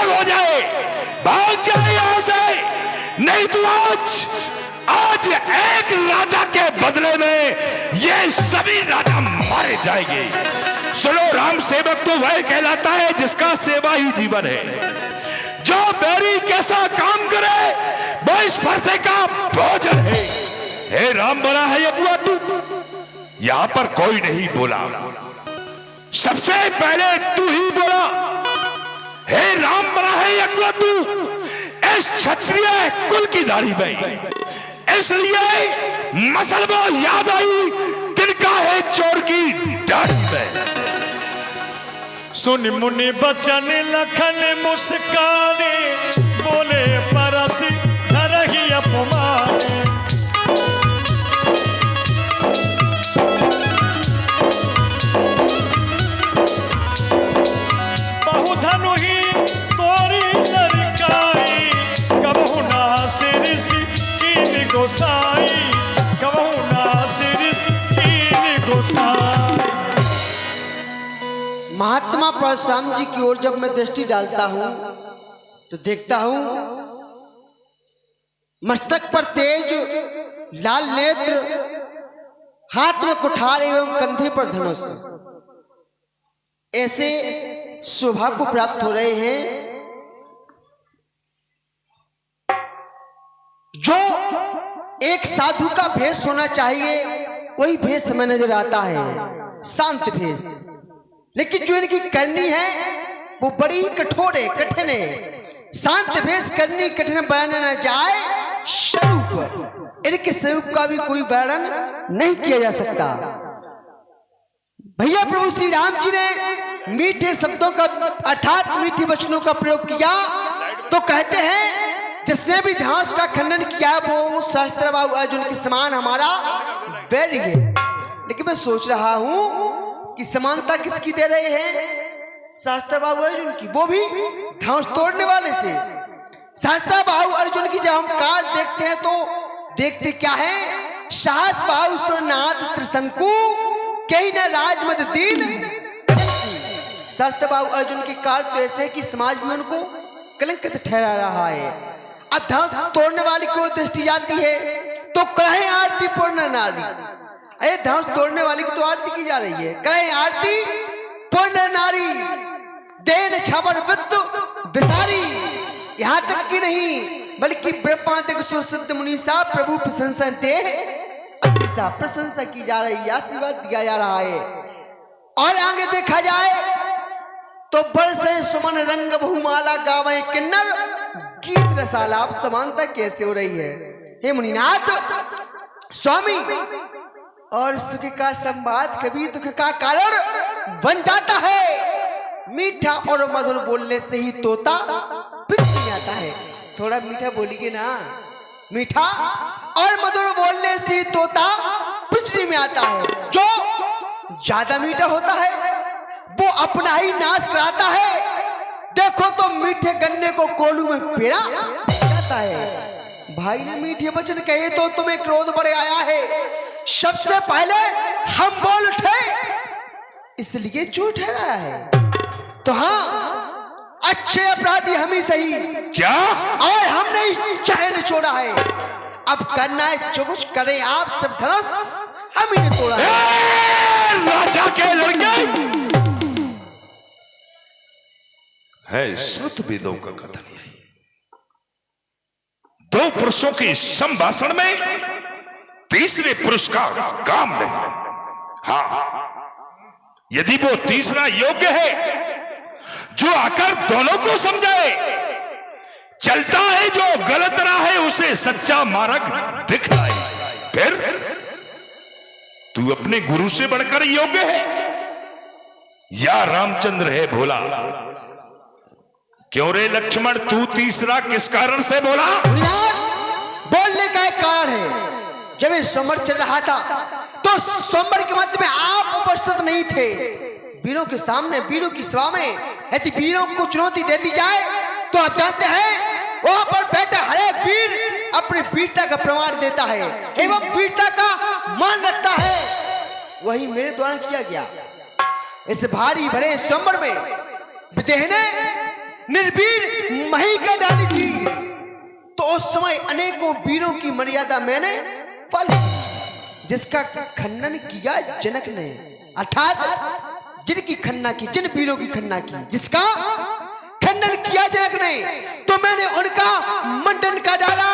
अलग हो जाए, भाग जाए यहां से, नहीं तो आज एक राजा के बदले में ये सभी राजा मारे जाएंगे। सुनो, राम सेवक तो वह कहलाता है जिसका सेवा ही जीवन है। जो मेरी कैसा काम करे वो इस फरसे का भोजन है। हे राम बना है अबुआ तू? यहां पर कोई नहीं बोला, सबसे पहले तू ही बोला, हे राम बना है अबुआ तू? इस क्षत्रिय कुल की दाढ़ी में इसलिए मसल वो याद आई तिनका है चोर की दाढ़ी में। सुन मुनि बचन लखन मुस्काने, बोले परसी धरहि अपमाने। बहुधनु ही तोरी लड़काई, कबहु ना सिरिस कीन गोसाई, कबहु ना सिरिस कीन गोसाई। महात्मा परशुराम जी की ओर जब मैं दृष्टि डालता हूं तो देखता हूं मस्तक पर तेज लाल नेत्र, हाथ में कुठार एवं कंधे पर धनुष, ऐसे शोभा को प्राप्त हो रहे हैं जो एक साधु का भेष होना चाहिए वही भेष हमें नजर आता है, शांत भेष। लेकिन जो इनकी करनी है वो बड़ी कठोर है, कठिन है। शांत भेष करनी कठिन बनाना न जाए स्वरूप, इनके स्वरूप का भी कोई वर्णन नहीं किया जा सकता। भैया प्रभु श्री राम जी ने मीठे शब्दों का अर्थात मीठे वचनों का प्रयोग किया तो कहते हैं जिसने भी ध्यान का खंडन किया वो सहस्त्रबाहु अर्जुन के समान हमारा वैरी है। लेकिन मैं सोच रहा हूं कि समानता किसकी दे रहे हैं? सहस्त्रबाहु अर्जुन की, वो भी धनुष तोड़ने वाले से। सहस्त्रबाहु अर्जुन की जब हम कार्ड देखते हैं तो देखते क्या है? सहस बाहु सुरनाथ त्रिशंकु कहीं न राजमद दीन। सहस्त्रबाहु अर्जुन की कार्ड तो ऐसे कि समाज में उनको कलंकित ठहरा रहा है। अब धनुष तोड़ने वाली की ओर दृष्टि जाती है तो कहें आरती पूर्ण नारी, अरे धनुष तोड़ने वाली की तो आरती की जा रही है, कहें आरती पूर्ण नारी, देन छबर विद्य विसारी। यहां तक कि नहीं बल्कि ब्रह्मांड सुरसिद्ध मुनि साहब प्रभु प्रशंसा दे असीसा प्रशंसा की जा रही है, आशीर्वाद दिया जा रहा है। और आगे देखा जाए तो बरसे सुमन रंग बहुमाला गावे किन्नर, गीत रसालाप समानता कैसे हो रही है? हे मुनिनाथ स्वामी, और सुख का संवाद कभी दुख का कारण बन जाता है। मीठा और मधुर बोलने से ही तोता पिच नहीं आता है। थोड़ा मीठा बोलिए ना, मीठा और मधुर बोलने से ही तोता पिचड़ी में आता है। जो ज्यादा मीठा होता है वो अपना ही नाश कराता है। देखो तो मीठे गन्ने को कोलू में पेड़ा जाता है। भाई ने मीठे वचन कहे तो तुम्हें क्रोध बढ़ आया है। सबसे पहले हम बोल उठे इसलिए चोट ठहराया है। तो हाँ, अच्छे अपराधी हम ही सही, क्या? और हमने चैन छोड़ा है। अब करना है जो कुछ करें आप सब, धनुष हम ही ने तोड़ा है। राजा के लड़के है, श्रुत वेदों का कथन यही। दो पुरुषों के संभाषण में तीसरे पुरुष का काम नहीं। हाँ, यदि वो तीसरा योग्य है जो आकर दोनों को समझाए, चलता है जो गलत रहा है उसे सच्चा मार्ग दिखलाए, फिर तू अपने गुरु से बढ़कर योग्य है या रामचंद्र है भोला? क्यों रे लक्ष्मण, तू तीसरा किस कारण से बोला? बोलने का एक कारण है। जब ये सोमवार चल रहा था तो सोमवार के मध्य में आप उपस्थित नहीं थे। वीरों के सामने, वीरों की सभा में यदि वीरों को चुनौती दे दी जाए तो आप जानते हैं वहां पर बैठा हर एक वीर अपनी वीरता का प्रमाण देता है एवं वीरता का मान रखता है। वही मेरे द्वारा किया गया। इस भारी भरे सोमवार में विदेह ने निर्वीर मही का डाली थी, तो उस समय अनेकों वीरों की मर्यादा मैंने पाली, जिसका खंडन किया जनक ने, अर्थात जिनकी खन्ना की, जिन वीरों की खन्ना की, जिसका खंडन किया जनक ने, तो मैंने उनका मंडन का डाला।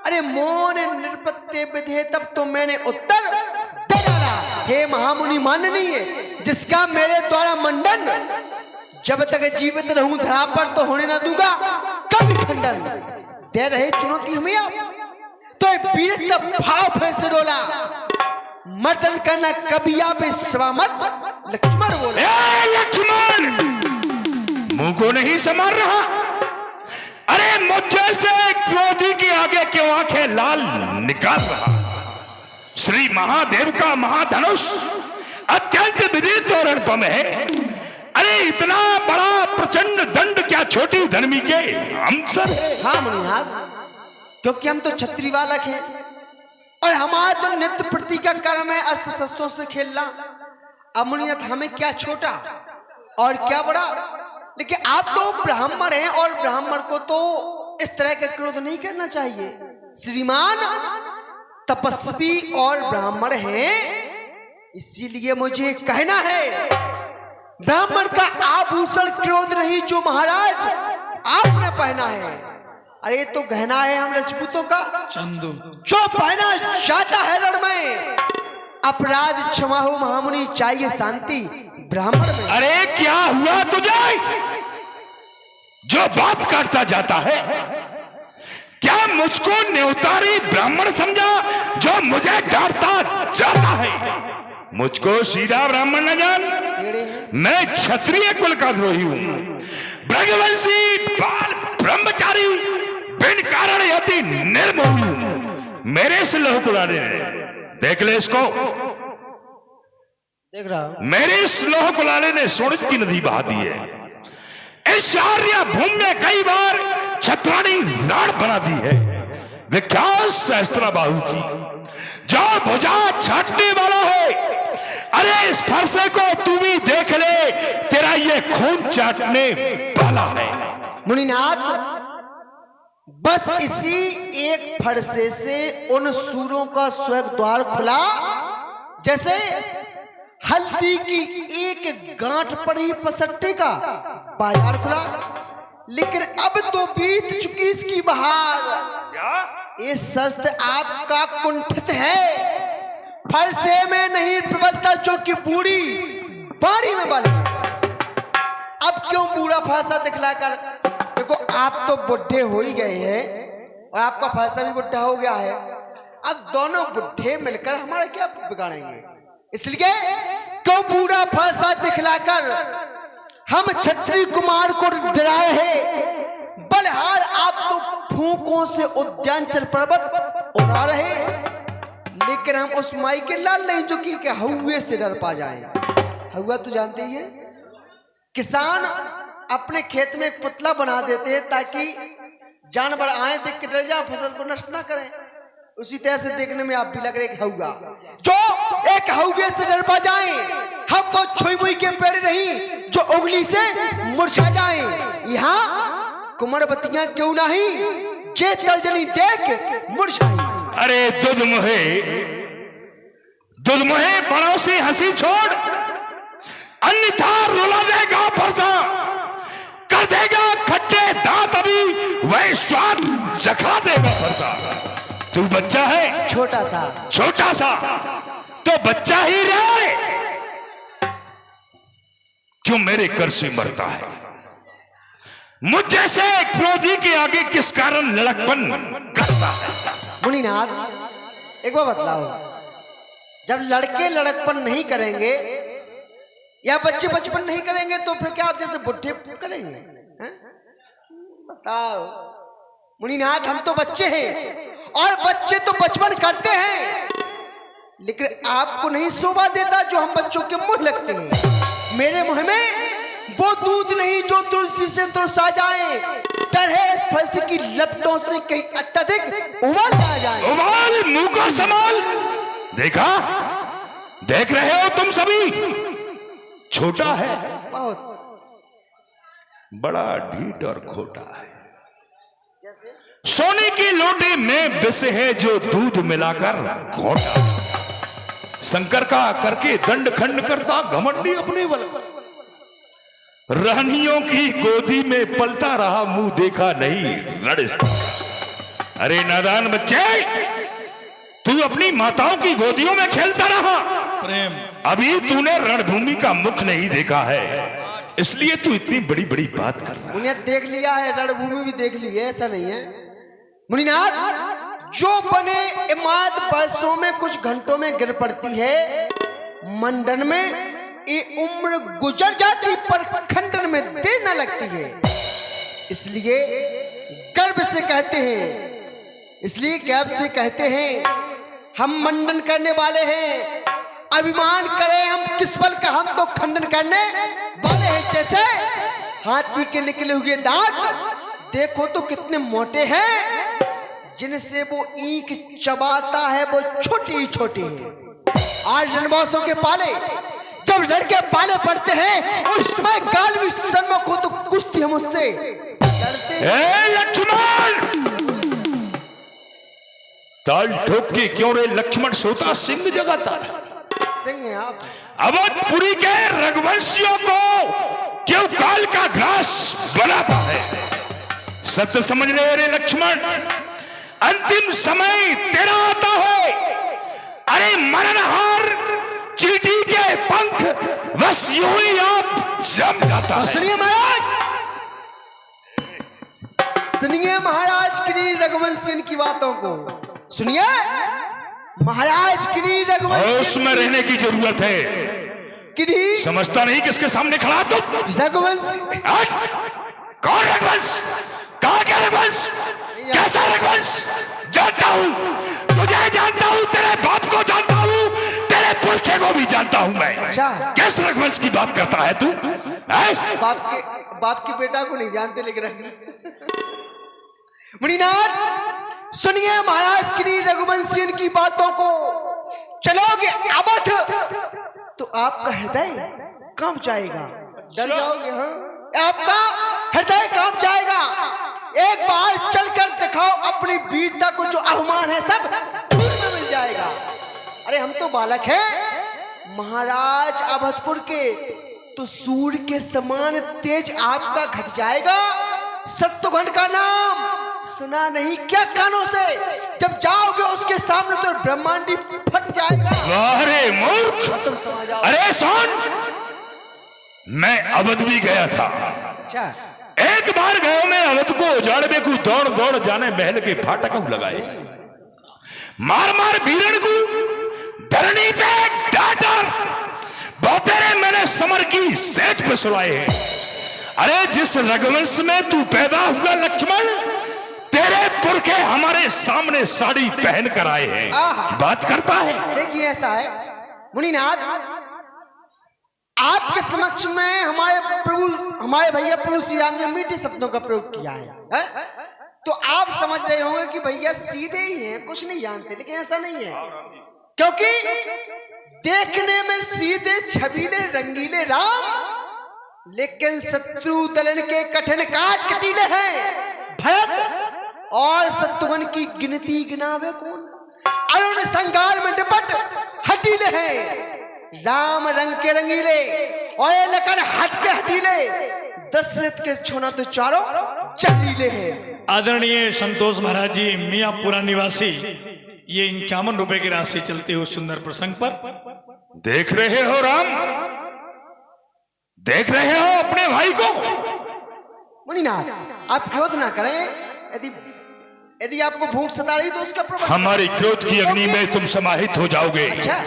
अरे मौन निरपत्य विधे, तब तो मैंने उत्तर दे डाला, हे महामुनि माननीय, जिसका मेरे द्वारा मंडन जब तक जीवित रहूं धरा पर तो होने ना दूंगा कभी खंडन। दे रहे चुनौती हमें आप, तो वीर भाव से डोला, मर्दन करना कभी आप स्वामत लक्ष्मण बोले। लक्ष्मण मुंह को नहीं संभाल रहा? अरे मुझे से क्रोधी के आगे क्यों आंखें लाल निकाल रहा? श्री महादेव का महाधनुष अत्यंत विदित और अनुपम है। अरे इतना बड़ा प्रचंड दंड क्या छोटी धर्मी के हमसर है? हाँ मुनिनाथ, क्योंकि हम तो क्षत्रिय बालक हैं और हमारा तो नित्य प्रति का कर्म है अस्त्र शस्त्रों से खेलना। अब मुनिनाथ हमें क्या छोटा और क्या बड़ा, लेकिन आप तो ब्राह्मण हैं और ब्राह्मण को तो इस तरह का क्रोध नहीं करना चाहिए। श्रीमान तपस्वी और ब्राह्मण हैं, इसीलिए मुझे कहना है, ब्राह्मण का आभूषण क्रोध नहीं जो महाराज आपने पहना है। अरे तो गहना है हम राजपूतों का चंदू, जो पहना जाता है रण में। अपराध क्षमा हो महामुनि, चाहिए शांति ब्राह्मण में। अरे क्या हुआ तुझे जो बात करता जाता है? क्या मुझको न्योतारी ब्राह्मण समझा जो मुझे डांटता जाता है? मुझको सीधा ब्राह्मण न जान, मैं क्षत्रिय कुल का द्रोही हूं, ब्रजवंशी बाल ब्रह्मचारी हूं, बिन कारण यति निर्मोही हूं। मेरे से लहू कुलाने देख ले इसको, देख रहा हूं। मेरे इस लोह कुलाले ने सोनित की नदी बहा दी है। इस आर्य भूमि में कई बार छत्राणी राण बना दी है। विख्यात सहस्त्र बाहु की जो भुजा छाटने वाला है, अरे इस फरसे को तू भी देख ले, तेरा ये खून चाटने वाला है। मुनिनाथ बस इसी एक फरसे से उन सूरों का स्वर्ग द्वार खुला, जैसे हल्दी की एक गांठ पर ही पसट्टे का बाजार खुला। लेकिन अब तो बीत चुकी इसकी बहार। ये शस्त्र आपका कुंठित है, फरसे में नहीं प्रबलता जो कि बूढ़ी बारी में बल। अब क्यों बूढ़ा फरसा दिखलाकर? देखो आप तो बुढ़े हो ही गए हैं और आपका फरसा भी बुढ़ा हो गया है। अब दोनों बुढ़े मिलकर हमारा क्या बिगाड़ेंगे? इसलिए क्यों बूढ़ा फरसा दिखलाकर हम क्षत्रिय कुमार को डराए हैं? बलहार आप तो फूकों से उद्यानचल पर्वत उड़ा रहे, लेकिन हम उस माई के लाल नहीं जो कि हउए से डर पा जाए। हउआ तो जानते ही है, किसान अपने खेत में एक पुतला बना देते हैं ताकि जानवर आए देख के डर जाए, फसल को नष्ट ना करें। उसी तरह से देखने में आप भी लग रहे एक हउआ, जो एक हउए से डर पा जाए। हम वो छुई मुई के पेड़ नहीं जो उंगली से मुरझा जाए। यहाँ कुमारवतियां क्यों नहीं जे तर्जनी देख मुरझाई। अरे दुध मुहे बड़ों से हंसी छोड़, अन्यथा रुला देगा फरसा, कर देगा खट्टे दांत, अभी वह स्वाद चखा देगा फरसा। तू बच्चा है, छोटा सा तो बच्चा ही रहे, क्यों मेरे कर से मरता है? मुझ जैसे क्रोधी के आगे किस कारण लड़कपन करता है? मुनिनाथ एक बार बतलाओ, जब लड़के लड़कपन नहीं करेंगे या बच्चे बचपन नहीं करेंगे तो फिर क्या आप जैसे बुढ़े करेंगे? बताओ मुनिनाथ, हम तो बच्चे हैं और बच्चे तो बचपन करते हैं, लेकिन आपको नहीं शोभा देता जो हम बच्चों के मुंह लगते हैं। मेरे मुंह में वो दूध नहीं जो तुलसी से तुरसा जाए, डर है इस फरसे की लपटों से कहीं अत्यधिक उबाल आ जाए। उबाल मुंह को संभाल। देखा, देख रहे हो तुम सभी, छोटा है बहुत। बड़ा ढीठ और खोटा है। सोने की लोटे में विष है जो दूध मिलाकर घोटा। शंकर का करके दंड खंड करता घमंडी अपने बल। रानियों की गोदी में पलता रहा मुंह देखा नहीं रणस्थल। अरे नादान बच्चे, तू अपनी माताओं की गोदियों में खेलता रहा, प्रेम अभी तूने रणभूमि का मुख नहीं देखा है, इसलिए तू इतनी बड़ी बड़ी बात कर रहा है। उन्हें देख लिया है, रणभूमि भी देख ली है, ऐसा नहीं है मुनिनाथ। जो बने इमारत वर्षों में कुछ घंटों में गिर पड़ती है, मंडन में ये उम्र गुजर जाती पर खंडन में देर न लगती है। इसलिए गर्व से कहते हैं, इसलिए गर्व से कहते हैं, हम मंडन करने वाले हैं। अभिमान करें हम किस बल का, हम तो खंडन करने वाले हैं। जैसे हाथी के निकले हुए दांत देखो तो कितने मोटे हैं, जिनसे वो ईंख चबाता है वो छोटी ही छोटी है। आज रणवासों के पाले जब लड़के पाले पड़ते हैं, उस समय गाल भी सन्मुख हो तो कुश्ती हम उससे डरते हैं। लक्ष्मण, ताल ठोक के क्यों रे लक्ष्मण सोता सिंह जगाता। सिंह हैं आप। अवधपुरी के रघुवंशियों को क्यों काल का ग्रास बनाता है। सत्य समझ रहे रे लक्ष्मण, अंतिम समय तेरा आता है। अरे मरणहार चींटी के पंख बस यूं ही आप जम जाता है। सुनिए महाराज, सुनिए महाराज की रघुवंशी की बातों को सुनिए। महाराज की रघुवंशी होश में रहने की जरूरत है। की समझता नहीं किसके सामने खड़ा तू। रघुवंशी कौन रघुवंश, कहाँ का रघुवंश, कैसा रघुवंश? जानता हूँ तुझे, जानता हूँ तेरे बाप को जानता हूँ, तेरे पुरखे को भी जानता हूँ मैं। अच्छा, किस रघुवंश की बात करता है तू? बाप के बेटा को नहीं जानते लेकिन मुनिनाथ सुनिए महाराज की रघुवंशी की बातों को। चलोगे अवध तो आपका हृदय कांप जाएगा, डर जाओगे। हाँ, आपका हृदय कांप जाएगा। एक बार चलकर दिखाओ अपनी वीरता को, जो अभिमान है सब दूर में मिल जाएगा। अरे हम तो बालक हैं महाराज अवधपुर के, तो सूर्य के समान तेज आपका घट जाएगा। सत्यघन का नाम सुना नहीं क्या कानों से? जब जाओगे उसके सामने तो ब्रह्मांडी फट जाएगा। अरे मूर्ख, अरे सुन, मैं अवध भी गया था। अच्छा, एक बार गयो में अवध को उजाड़ने को दौड़ दौड़ जाने महल के फाटक लगाए, मार मार भीरण को धरनी पे डाटर बहुतेरे मैंने समर की सेठ पे सुलाए हैं। अरे जिस रघुवंश में तू पैदा हुआ लक्ष्मण, तेरे पुरखे हमारे सामने साड़ी पहन कर आए हैं, बात करता है। देखिए ऐसा है मुनिनाथ, आपके समक्ष में हमारे प्रभु, हमारे भैया प्रभु श्री राम ने मीठे शब्दों का प्रयोग किया है? तो आप समझ रहे होंगे कि भैया सीधे ही हैं, कुछ नहीं जानते, लेकिन ऐसा नहीं है। क्योंकि देखने में सीधे छबीले रंगीले राम, लेकिन शत्रु दलन के कठिन काट कटीले हैं। भरत और शत्रुघ्न की गिनती गिनावे कौन? अरुण संगार में निपट हटीले हैं। राम रंग के रंगीले और ये लखन हट के हटीले, दशरथ के छोना तो चारों चलीले हैं। आदरणीय संतोष महाराज जी, मियाँपुरा निवासी, ये 51 रुपए की राशि चलते हुए सुंदर प्रसंग पर। देख रहे हो राम, देख रहे हो अपने भाई को। मुनिनाथ आप क्रोध ना करें, यदि आपको भूख सता रही तो उसका प्रबंध। हमारी क्रोध की अग्नि में तुम समाहित हो जाओगे। अच्छा,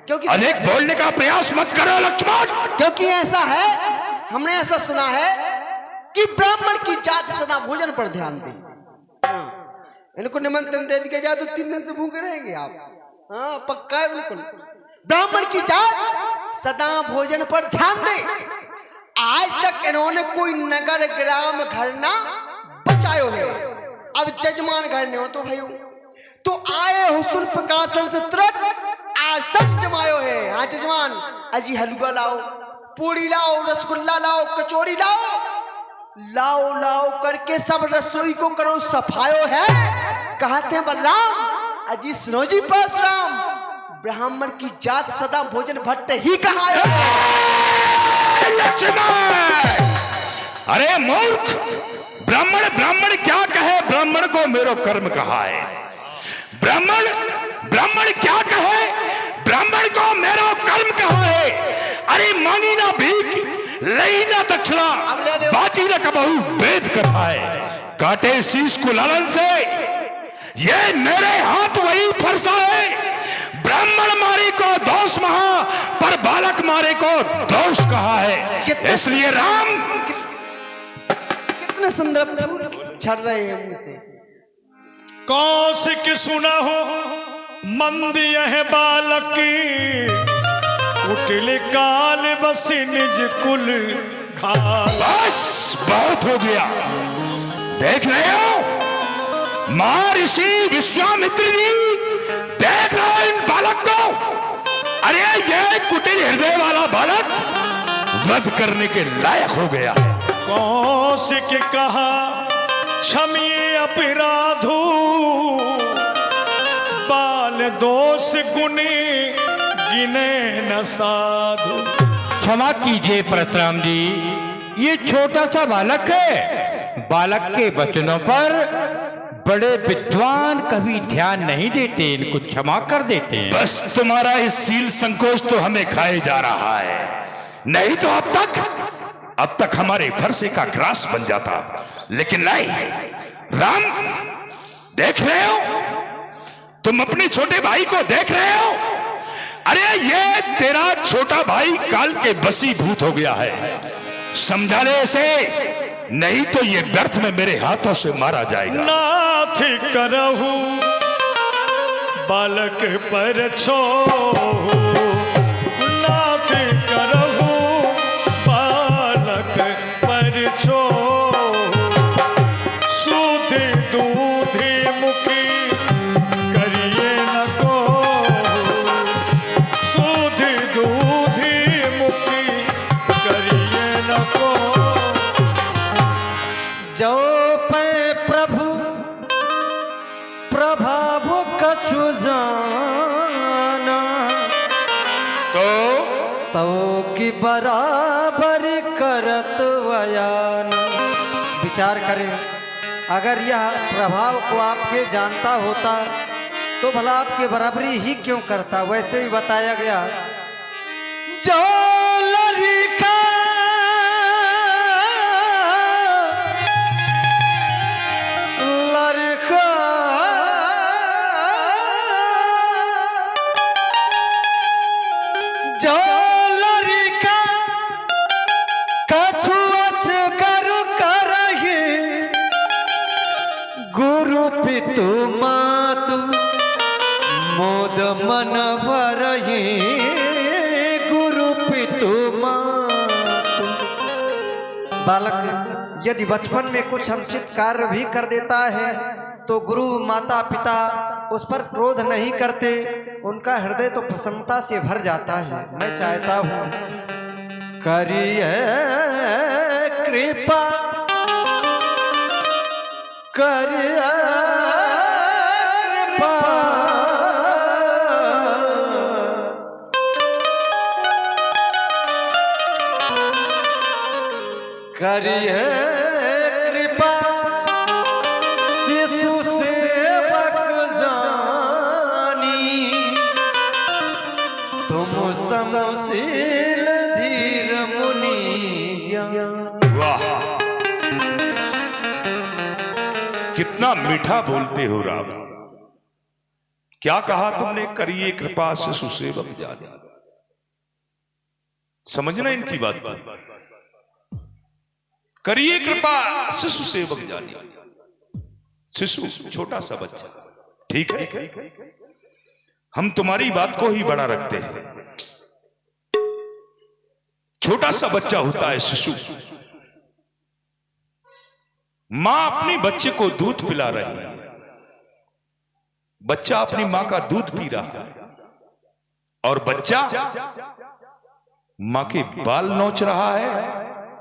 क्योंकि अनेक बोलने का प्रयास मत करो लक्ष्मण। क्योंकि ऐसा है, हमने ऐसा सुना है कि ब्राह्मण की जात सदा भोजन पर ध्यान दे। इनको निमंत्रण दे दिया जाए तो 3 दिन से भूखे रहेंगे आप। हाँ पक्का है बिल्कुल। ब्राह्मण की जात सदा भोजन पर ध्यान दे। आज तक इन्होंने कोई नगर ग्राम घर ना बचायो है। अब जजमान घर ने हो तो भाई तो आए हुस्न प्रकाशन से तुरंत आसन जमायो है। हाँ जजमान, अजी हलवा लाओ, पूड़ी लाओ, रसगुल्ला लाओ, कचौड़ी लाओ। लाओ लाओ करके सब रसोई को करो सफायो है। कहते हैं बलराम अजी सुनो जी परशुराम, ब्राह्मण की जात सदा भोजन भट्ट ही कहायो। लक्ष्मण अरे मूर्ख, ब्राह्मण ब्राह्मण क्या कहे, ब्राह्मण को मेरो कर्म कहा है। ब्राह्मण ब्राह्मण क्या कहे, ब्राह्मण को मेरो कर्म कहा है। अरे मांगी ना भीख, लई ना दक्षिणा, बाची न कबहू वेद कथा है। काटे शीश को लालन से, ये मेरे हाथ वही फरसा है। ब्राह्मण मारे को दोष महा, पर बालक मारे को दोष कहा है। इसलिए राम कितने सुंदर फूल झड़ रहे हैं मुझसे। कौशिक सुना हो मंद यह बालक, कुटिल काल बस निज कुल खाल। बस बहुत हो गया। देख रहे हो महर्षि विश्वामित्र जी, देख रहे हो इन बालक को। अरे ये कुटिल हृदय वाला बालक वध करने के लायक हो गया। कौशिक कहा क्षमिए अपराधो, बाल दोष गुने गिने न साधु। क्षमा कीजिए परशुराम जी, ये छोटा सा बालक है। बालक के वचनों पर बड़े विद्वान कभी ध्यान नहीं देते, इनको क्षमा कर देते हैं। बस तुम्हारा ये सील संकोच तो हमें खाए जा रहा है, नहीं तो अब तक हमारे फरसे का ग्रास बन जाता। लेकिन नहीं राम, देख रहे हो तुम अपने छोटे भाई को देख रहे हो। अरे ये तेरा छोटा भाई काल के बसीभूत हो गया है। समझा ले इसे, नहीं तो ये व्यर्थ में मेरे हाथों से मारा जाएगा। नाथ करहु बालक पर छो, नाथ करहु बालक पर छो। सूध दूधि मुखी करिए न को, सूध दूधि मुखी करिए न को। जो पे प्रभु प्रभाव कछु जाना, तो की बराबर करत वयान। विचार करें, अगर यह प्रभाव को आपके जानता होता तो भला आपके बराबरी ही क्यों करता। वैसे ही बताया गया जो लड़का लड़का जो लड़का कछु अजगर करहि, गुरु पितु मातु मोद मन भरहि, गुरु पितु मातु। बालक यदि बचपन में कुछ अनुचित कार्य भी कर देता है तो गुरु माता पिता उस पर क्रोध नहीं करते, उनका हृदय तो प्रसन्नता से भर जाता है। मैं चाहता हूँ करिए कृपा, करिए कृपा, करिए कृपा, शिशु सेवक जानी, तुम समशील धीर मुनि ज्ञान। वाह, कितना मीठा बोलते हो राम। क्या कहा तुमने, करिए कृपा शिशु सेवक जाने। समझना इनकी बात को, करिए कृपा शिशु सेवक जाने। शिशु छोटा सा बच्चा, ठीक है, हम तुम्हारी बात को ही बड़ा रखते हैं। छोटा सा बच्चा होता है शिशु। मां अपने बच्चे को दूध पिला रही है, बच्चा अपनी मां का दूध पी रहा है, और बच्चा मां के बाल नोच रहा है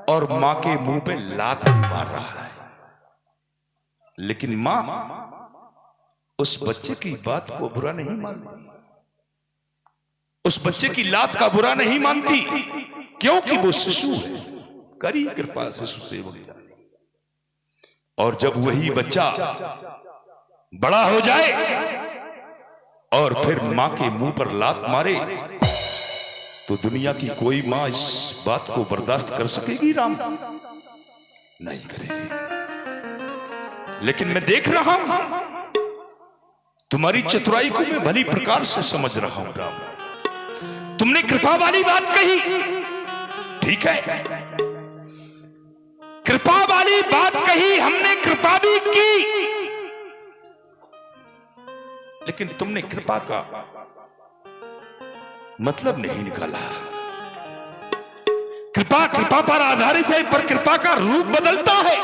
और मां के मुंह पे लात भी मार रहा है, लेकिन मां उस बच्चे की बात को बुरा नहीं मानती, उस बच्चे की लात का बुरा नहीं मानती, क्योंकि वो शिशु है। करी कृपा शिशु सेवक जाने। और जब वही बच्चा बड़ा हो जाए और फिर मां के मुंह पर लात मारे, तो दुनिया की कोई मां इस बात को बर्दाश्त कर सकेगी? राम नहीं करेगी। लेकिन मैं देख रहा हूं, तुम्हारी चतुराई को मैं भली प्रकार से समझ रहा हूं। राम, तुमने कृपा वाली बात कही, ठीक है, कृपा वाली बात कही, हमने कृपा भी की, लेकिन तुमने कृपा का मतलब नहीं निकाला। कृपा कृपा पर आधारित है, पर कृपा का रूप बदलता है।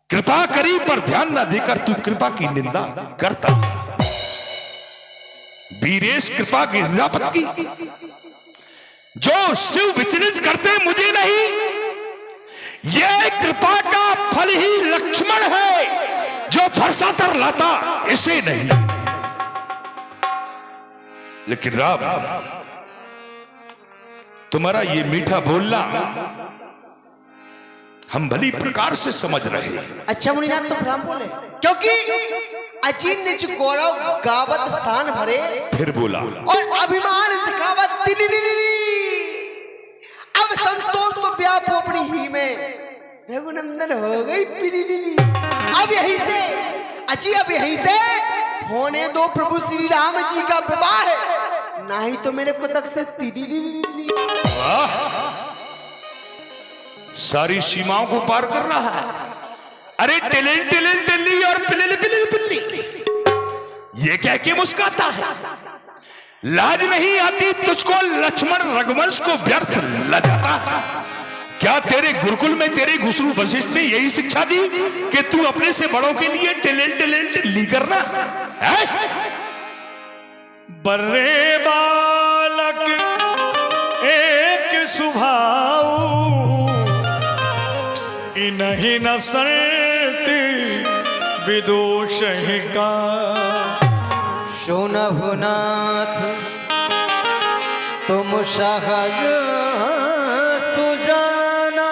कृपा करी पर ध्यान ना देकर तू कृपा की निंदा करता। वीरेश कृपा गिरिरापत की, जो शिव विचलित करते मुझे नहीं, यह कृपा का फल ही लक्ष्मण है, जो फरसातर लाता इसे नहीं। लेकिन राम, तुम्हारा ये मीठा बोलना हम भली प्रकार से समझ रहे हैं। अच्छा मुनिनाथ, तो फिर हम बोले, क्योंकि अजीन ने जो गौरव गावत शान भरे, फिर बोला और अभिमान दिखावत तिलिलिली। अब संतोष तो व्यापो अपनी ही में, रघुनंदन हो गई पिलिलिली। अब यहीं से अजी, अब यहीं से होने दो प्रभु श्री राम जी का विवाह है, नहीं तो मेरे को तक से तिलिलिली। सारी सीमाओं को पार कर रहा है। अरे टिलिल टिलिल टिल्ली और पिलिल पिलिल पिल्ली, ये कह के मुस्कुराता है। लाज नहीं आती तुझको लक्ष्मण रघुवंश को व्यर्थ लजाता। क्या तेरे गुरुकुल में तेरे घुसरू वशिष्ठ ने यही शिक्षा दी कि तू अपने से बड़ों के लिए टिलिल टिलिल टिल्ली करना है? बर्रे बालक एक सुभाऊ, इन्हीं न सरती विदोष का। शोनभुनाथ तुम सहज सुजाना,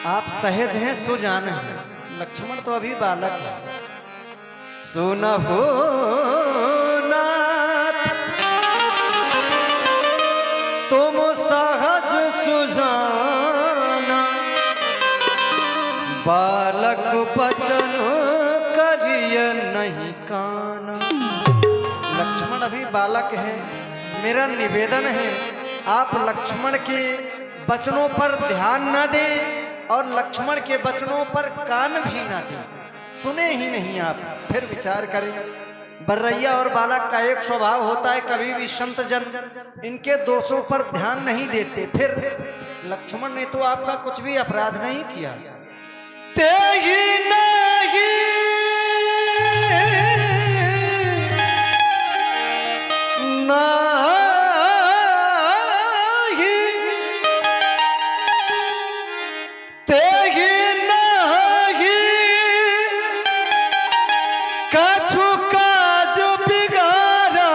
आप सहज हैं सुजान हैं, लक्ष्मण तो अभी बालक है। सुनभुनाथ तुम सहज सुजाना, बालक बचन करिय नहीं काना। लक्ष्मण अभी बालक है, मेरा निवेदन है आप लक्ष्मण के वचनों पर ध्यान न दें और लक्ष्मण के वचनों पर कान भी न दें, सुने ही नहीं आप, फिर विचार करें। बर्रैया और बालक का एक स्वभाव होता है, कभी भी संत जन इनके दोषों पर ध्यान नहीं देते। फिर लक्ष्मण ने तो आपका कुछ भी अपराध नहीं किया। तेही नहीं नाही तेही नहीं कछु काज बिगाड़ा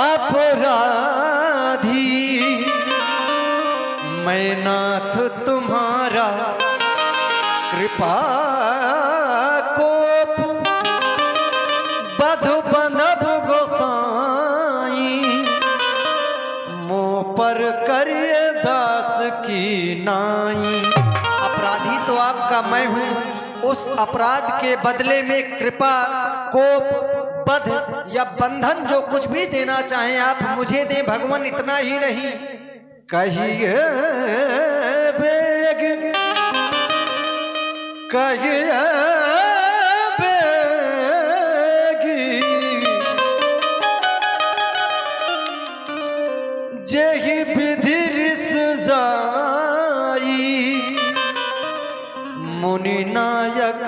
अपराधी, मैं नाथ तुम्हारा कृपा कोप बध बंधब गोसाई, मुँह पर करिए दास की नाई। अपराधी तो आपका मैं हूँ, उस अपराध के बदले में कृपा कोप बध या बंधन जो कुछ भी देना चाहें आप मुझे दें भगवान, इतना ही नहीं कहिए बेग कहिए बेगी, जेहि विधि रिस जाई, मुनि नायक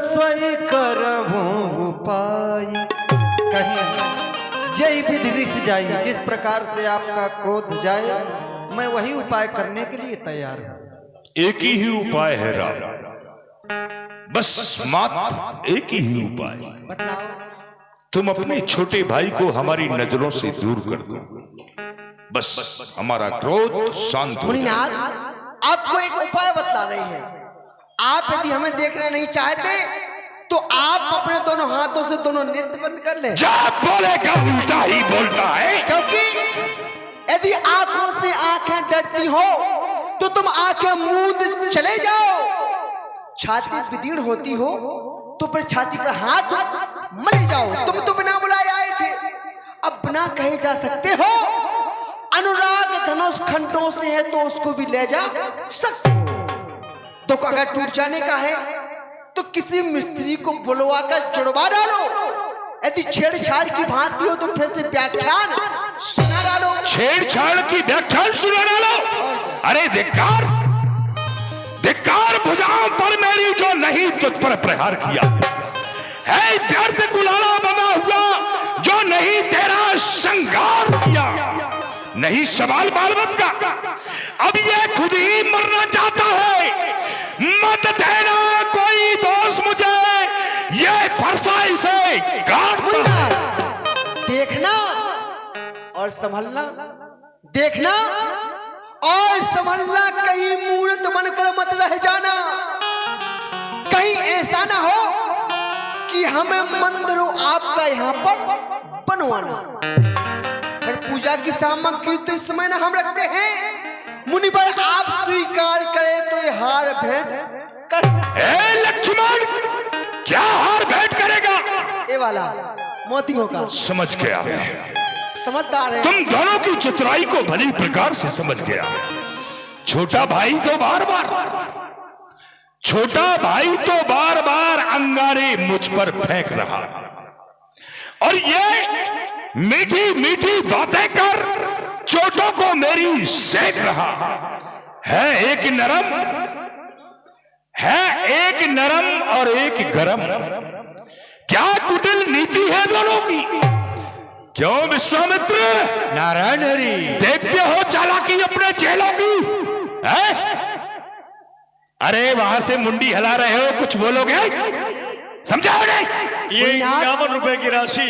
स्वयं करहु पाई। कहीं जय धीरे धीरे से जाइए, जिस प्रकार से आपका क्रोध जाए मैं वही उपाय करने के लिए तैयार हूं। एक ही उपाय है राम, बस मात्र एक ही उपाय। बतलाओ। तुम अपने छोटे भाई को हमारी नजरों से दूर कर दो, बस हमारा क्रोध शांत हो। मुनिनाथ, आपको एक उपाय बतला रही है। आप यदि हमें देखना नहीं चाहते तो आप अपने दोनों हाथों से दोनों नेत्र बंद कर ले। जा बोलेगा उल्टा ही बोलता है। क्योंकि यदि आंखों से आंखें डरती हो तो तुम आंखें मूंद चले जाओ। छाती विदीर्ण होती हो तो फिर छाती पर हाथ मले जाओ। तुम तो बिना बुलाए आए थे, अब बिना कहे जा सकते हो। अनुराग धनुष खंडों से है तो उसको भी ले जा सकते हो। तो अगर टूट जाने का है तो किसी मिस्त्री को बुलवा कर जुड़वा डालो। यदि छेड़छाड़ की भांति हो तो फिर से व्याख्यान सुना डालो। छेड़छाड़ की व्याख्यान सुना डालो? अरे धिक्कार, धिक्कार भुजाओं पर मेरी जो नहीं तुझ पर प्रहार किया है, व्यर्थ कुलाड़ा बना हुआ जो नहीं तेरा श्रृंगार किया, नहीं सवाल बालवत का, अब ये खुद ही मरना चाहता है। मत देना कोई दोष मुझे, ये फरसा इसे काटता है। देखना और संभलना, देखना और संभलना, कहीं मूर्त बनकर मत रह जाना। कहीं ऐसा ना हो कि हमें मंदिरों आपका यहाँ पर बनवाना। पर पूजा की सामग्री तो इस समय ना हम रखते हैं। मुनिवर आप स्वीकार करें तो ये हार भेंट कर सकते। लक्ष्मण, क्या हार भेंट करेगा? ये वाला मोतियों का। समझ गया मैं, समझदार है। तुम दोनों की चतुराई को भली प्रकार से समझ गया। छोटा भाई तो बार बार अंगारे मुझ पर फेंक रहा और ये मीठी मीठी बातें कर चोटों को मेरी सेक रहा है। एक नरम और एक गरम, क्या कुटिल नीति है दोनों की। क्यों विश्वामित्र? नारायण हरि। देखते हो चालाकी अपने चेलों की है? अरे वहां से मुंडी हिला रहे हो, कुछ बोलोगे? समझाओ नहीं? ये 51 रुपए की राशि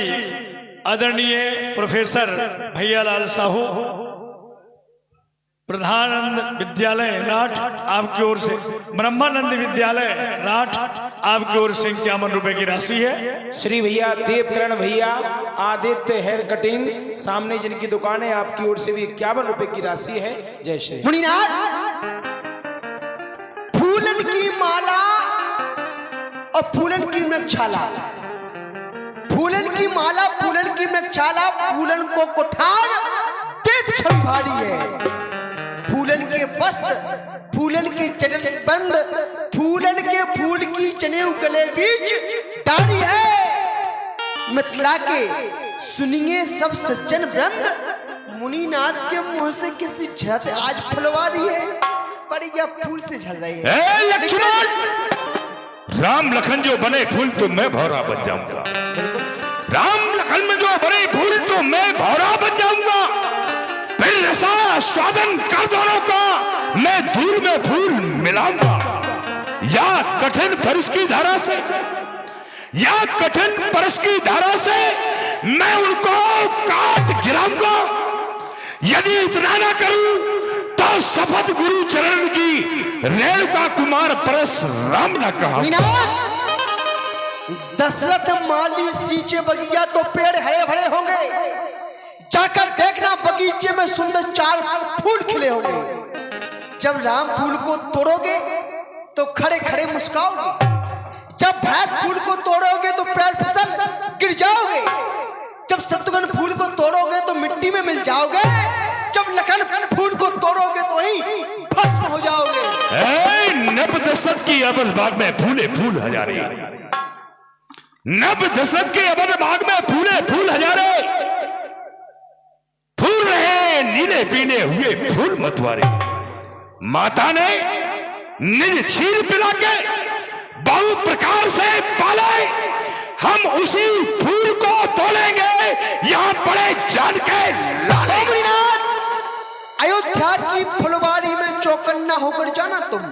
आदरणीय प्रोफेसर भैयालाल साहू, प्रधानंद विद्यालय राठ आपकी ओर से, ब्रह्मानंद विद्यालय राठ आपकी ओर से 51 रुपए की राशि है। श्री भैया देवकरण भैया आदित्य हेयर कटिंग, सामने जिनकी दुकान है, आपकी ओर से भी 51 रुपए की राशि है। जय श्री। मुनिनाथ, फूलन की माला और फूलन की मृगछाला, फूलन की माला, फूलन की मृगछाला, फूलन को कुठार देख छवि भारी है। फूलन के वस्त्र, फूलन के चरण बंद, फूलन के फूल की जनेऊ गले बीच डारी है। मिथिला के सुनिए सब सज्जन वृंद, मुनिनाथ के मुंह से किसी झरत आज फुलवारी है, पर यह फूल से झड़ रही है। लक्ष्मण, राम लखन जो बने फूल तो मैं भौरा बन जाऊंगा। राम लखन में जो बने फूल तो मैं भौरा बन जाऊंगा। फिर रसा स्वादन कर दोनों का मैं धूल में फूल मिलाऊंगा। या कठिन परस की धारा से, या कठिन परस की धारा से मैं उनको काट गिराऊंगा। यदि इतना ना करूं तो शपथ गुरु चरण की रेणुका कुमार परस राम न कहा। दशरथ माली सींचे बगिया तो पेड़ हरे भरे होंगे, जाकर देखना बगीचे में सुंदर 4 फूल खिले होंगे। जब राम फूल को तोड़ोगे तो खड़े खड़े मुस्काओगे, जब भैंस फूल को तोड़ोगे तो पैर फिसल गिर जाओगे, जब शत्रुघ्न फूल को तोड़ोगे तो मिट्टी में मिल जाओगे, जब लखन फूल को तोड़ोगे तो ही भस्म हो जाओगे। नब दशरथ की अवध बाग में फूले फूल हजारे, नब दशरथ के अवध बाग में फूले फूल हजारे, फूल रहे नीले पीले हुए फूल मतवारे। माता ने निज क्षीर पिला के बहु प्रकार से पाले, हम उसी फूल को तोड़ेंगे। यहाँ पड़े कन्ना होकर जाना तुम,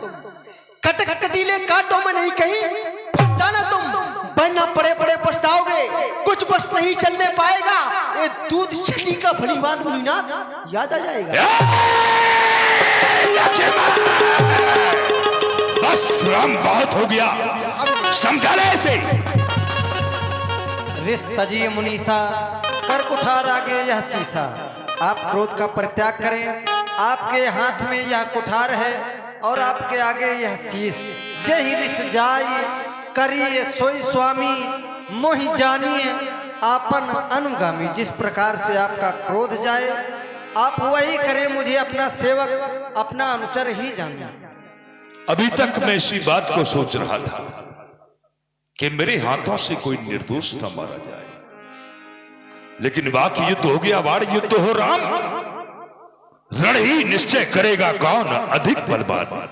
कटक कटीले कांटों में नहीं कहीं फंस जाना तुम, वरना पड़े पड़े पछताओगे, कुछ बस नहीं चलने पाएगा। ये दूध छठी का भली बात मुनीनाथ याद आ जाएगा। बस राम, बहुत हो गया, समझा ले ऐसे। रिस तजिए मुनीसा, कर कुठार आगे यह शीशा। आप क्रोध का परित्याग करें, आपके हाथ में यह कुठार है और आपके आगे यह शीश। जय रिस जाए करिए सोई स्वामी, मोहि जानिए आपन अनुगामी। जिस प्रकार से आपका क्रोध जाए आप वही करें, मुझे अपना सेवक अपना अनुचर ही जाने। अभी तक मैं इसी बात को सोच रहा था कि मेरे हाथों से कोई निर्दोष न मारा जाए, लेकिन वाकई युद्ध हो गया, वार युद्ध हो राम। रण ही निश्चय करेगा कौन अधिक बलवान।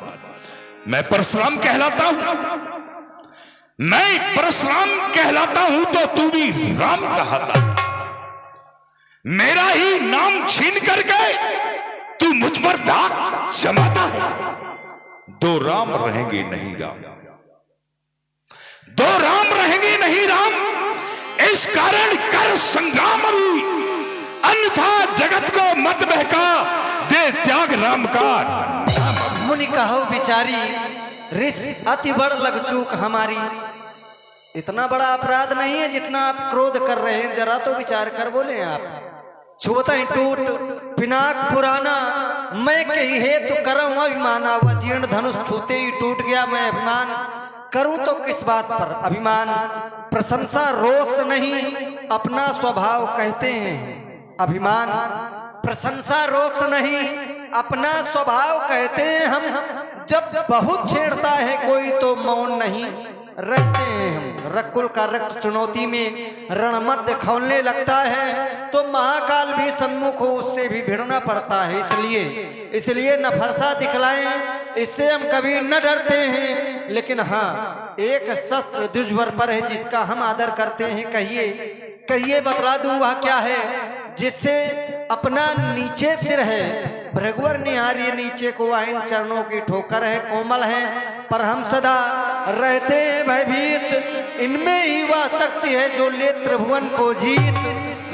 मैं परशुराम कहलाता हूं, मैं परशुराम कहलाता हूं तो तू भी राम कहता है। मेरा ही नाम छीन करके तू मुझ पर दाग जमाता है। दो राम रहेंगे नहीं राम, दो राम रहेंगे नहीं राम, इस कारण कर संग्राम अभी, अन्यथा जगत को मत बहका दे त्याग राम का। मुनि कहो बिचारी, रिस अति बड़ लग चूक हमारी। इतना बड़ा अपराध नहीं है जितना आप क्रोध कर रहे हैं, जरा तो विचार कर बोले आप। छुबता ही टूट पिनाक पुराना, मैं कही है तो करम अभिमाना। वह जीर्ण धनुष छूते ही टूट गया मैं अभिमान, करूं तो किस बात पर अभिमान। प्रशंसा रोष नहीं अपना स्वभाव कहते हैं अभिमान, प्रशंसा रोष नहीं अपना स्वभाव कहते हैं हम। जब बहुत छेड़ता है कोई तो मौन नहीं रहते हैं हम। रकुल का रक्त चुनौती में रणमध्य खौलने लगता है तो महाकाल भी सन्मुख हो उससे भी भिड़ना पड़ता है। इसलिए न फरसा दिखलाएं, इससे हम कभी न डरते हैं। लेकिन हाँ, एक शस्त्र दुश्मन पर है जिसका हम आदर करते हैं। कहिए बतला दूं वह क्या है, जिससे अपना नीचे सिर है भृगुवर निहारिए नीचे को, आइन चरणों की ठोकर है कोमल है, पर हम सदा रहते हैं भयभीत। इनमें ही वह शक्ति है जो ले त्रिभुवन को जीत,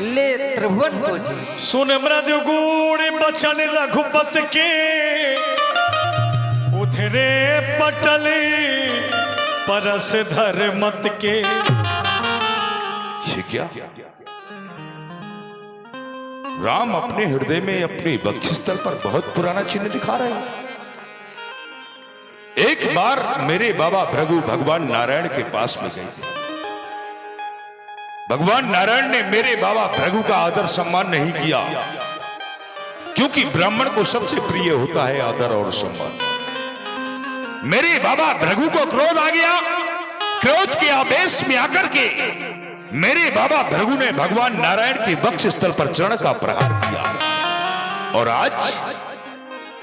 ले त्रिभुवन को जीत। सुन मृदु गुण बचन रघुपत के, उधरे पटले परस धर मत के। ये क्या? राम अपने हृदय में अपने वक्षस्थल पर बहुत पुराना चिन्ह दिखा रहे हैं। एक बार मेरे बाबा भृगु भगवान नारायण के पास में गए थे। भगवान नारायण ने मेरे बाबा भृगु का आदर सम्मान नहीं किया, क्योंकि ब्राह्मण को सबसे प्रिय होता है आदर और सम्मान। मेरे बाबा भृगु को क्रोध आ गया। क्रोध के आवेश में आकर के मेरे बाबा भृगु ने भगवान नारायण के वक्ष स्थल पर चरण का प्रहार किया, और आज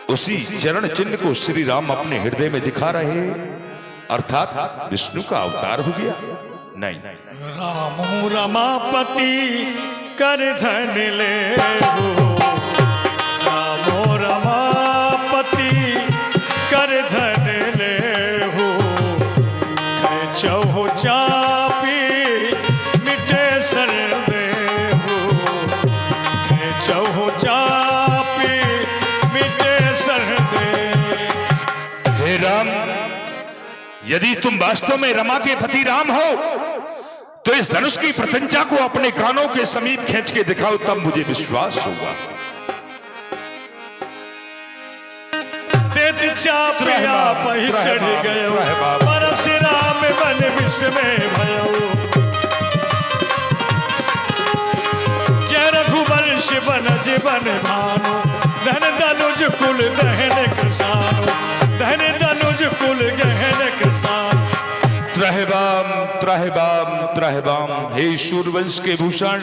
उसी चरण चिन्ह को श्री राम अपने हृदय में दिखा रहे, अर्थात विष्णु का अवतार हो गया। नहीं, रामो रमापति कर धन ले हो, रामो रमापति कर धन ले हो। खेचौ चापी मिटे सर दे हो, खेचौ चापी मिटे सर दे। हे राम, यदि तुम वास्तव में रमा के पति राम हो तो इस धनुष की प्रत्यंचा को अपने कानों के समीप खींच के दिखाओ, तब मुझे विश्वास होगा। चाप पही चढ़ गयो, परशुराम बन विस्मय भयो। जय रघुवंश बनज बन भानु, धन धनुज कुल दहन कृसानु, धन धनुज कुल गहन कृसानु। त्रहबाम त्रहबाम त्रहबाम। हे सूर्यवंश के भूषण,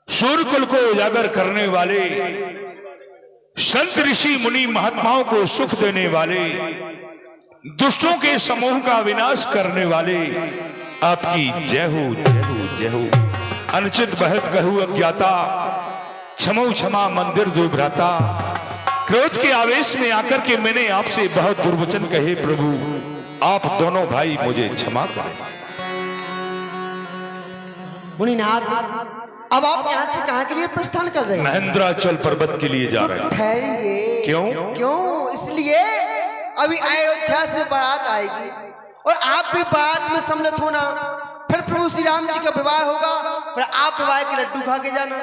सूर्यकुल को उजागर करने वाले, संत ऋषि मुनि महात्माओं को सुख देने वाले, दुष्टों के समूह का विनाश करने वाले, आपकी जय हो जय हो जय हो। अनुचित बहत कहू अज्ञाता, क्षमो क्षमा मंदिर दुभ्राता, क्रोध के आवेश में आकर के मैंने आपसे बहुत दुर्वचन कहे प्रभु, आप दोनों भाई मुझे क्षमा करें। मुनिनाथ, अब आप यहाँ से कहाँ के लिए प्रस्थान कर रहे हैं? महेंद्राचल पर्वत के लिए जा रहे हैं। ठहरिए। क्यों? क्यों? इसलिए अभी अयोध्या से बारात आएगी और आप भी बारात में सम्मिलित होना, फिर प्रभु श्री राम जी का विवाह होगा, फिर आप विवाह के लड्डू खा के जाना।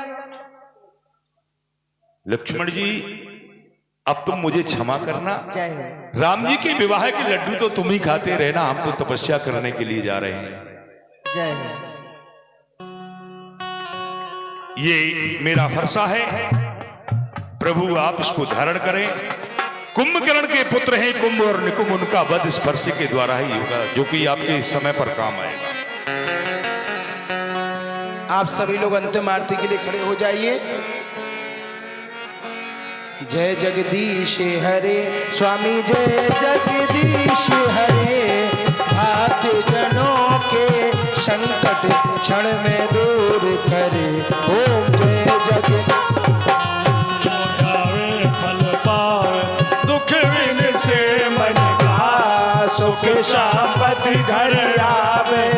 लक्ष्मण जी, अब तुम मुझे क्षमा करना। जय हो। राम जी के विवाह के लड्डू तो तुम ही खाते रहना, हम तो तपस्या करने के लिए जा रहे हैं। जय हो। ये मेरा फरसा है, प्रभु आप इसको धारण करें। कुंभकर्ण के पुत्र हैं कुंभ और निकुंभ, उनका वध इस फरसे के द्वारा ही होगा, जो कि आपके समय पर काम आएगा। आप सभी लोग अंतिम आरती के लिए खड़े हो जाइए। जय जगदीश हरे स्वामी, जय जगदीश हरे, भाग्य जनों के संकट क्षण में दूर करे। ओम जय जगदीश। फल पावे दुख विन से मन का, सुख संपत्ति घर आवे,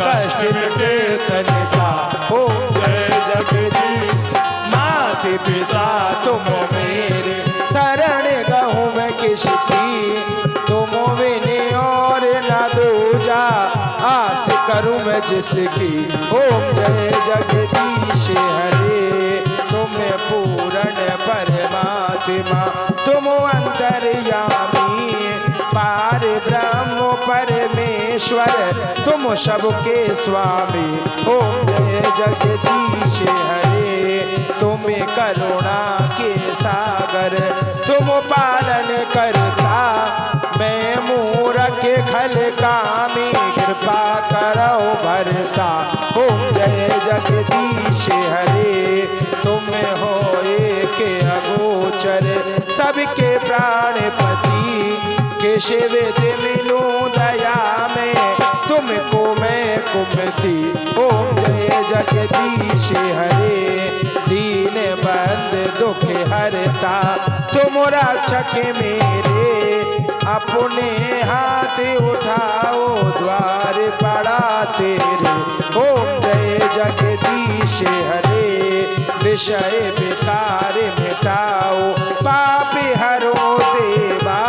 कष्ट मिटे तन का। ओम जय जगदीश। माता पिता तुम मेरे, शरण गहूँ मैं किसकी, तुम बिने और न दूजा, आस करूँ मैं जिसकी। ओम जय जगदीश हरे, तुम पूर्ण परमात्मा, तुम अंतर्यामी, पार ब्रह्म परमेश्वर, तुम सबके स्वामी। ओम जय जगदीश हरे, तुम करुणा के सागर, तुम पालन करता, मैं मूर्ख खल कामी, कृपा करो भरता। ओम जय जगदीश हरे, तुम हो एक अगोचर, सबके प्राणपति, केशव मिलूं दया में, तुमको मैं कुमति। ओम जय जगदीश हरे, दीन बंद दुख हरता, तुम रक्षक मेरे, अपने हाथ उठाओ द्वार पड़ा तेरे। ओम जय जगदीश हरे, विषय विकार मिटाओ, पाप हरो देवा,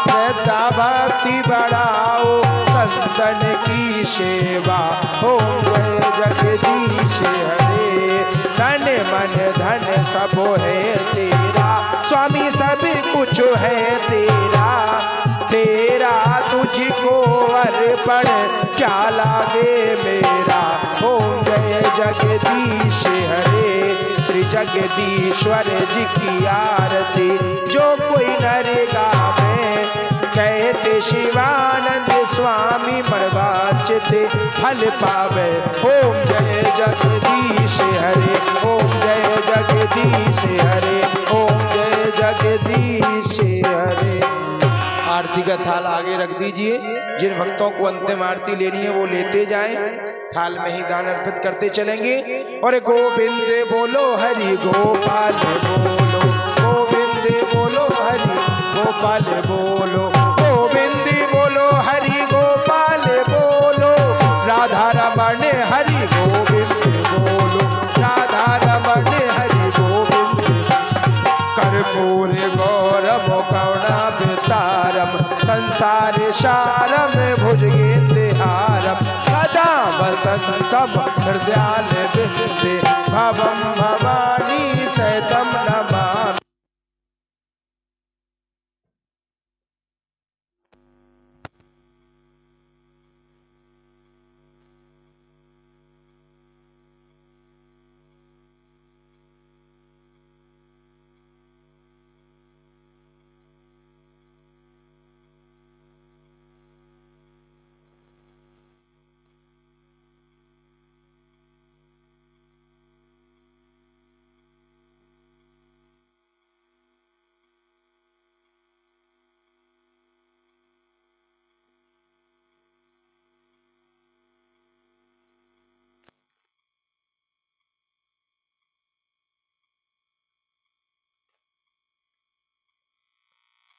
श्रद्धा भक्ति बढ़ाओ, संतन की सेवा। ओम जय जगदीश हरे, तन मन धन सब है तेरा, स्वामी सब कुछ है तेरा, तेरा तुझको अर्पण क्या लागे मेरा। ओम जय जगदीश हरे, श्री जगदीश्वर जी की आरती, जो कोई नरेगा में, कहते शिवानंद स्वामी मनवांछित फल पावे। ओम जय जगदीश हरे, ओम जय जगदीश हरे, ओम जय जगदीश हरे। आरती का थाल आगे रख दीजिए। जिन भक्तों को अंतिम आरती लेनी है वो लेते जाएं, थाल में ही दान अर्पित करते चलेंगे। और गोविंद बोलो हरि गोपाल बोलो, गोविंद बोलो हरि गोपाल बोलो, गोविंद बोलो हरि गोपाल बोलो, राधा रमण हरि गोविंद बोलो, राधा रमण हरि गोविंद। कर्पूर गौरम करुणावतारम, संसार सारम भुजगेन्द्रहारम, सदा वसंतम हृदयाल बिंदे, भवम भवानी सहितम नम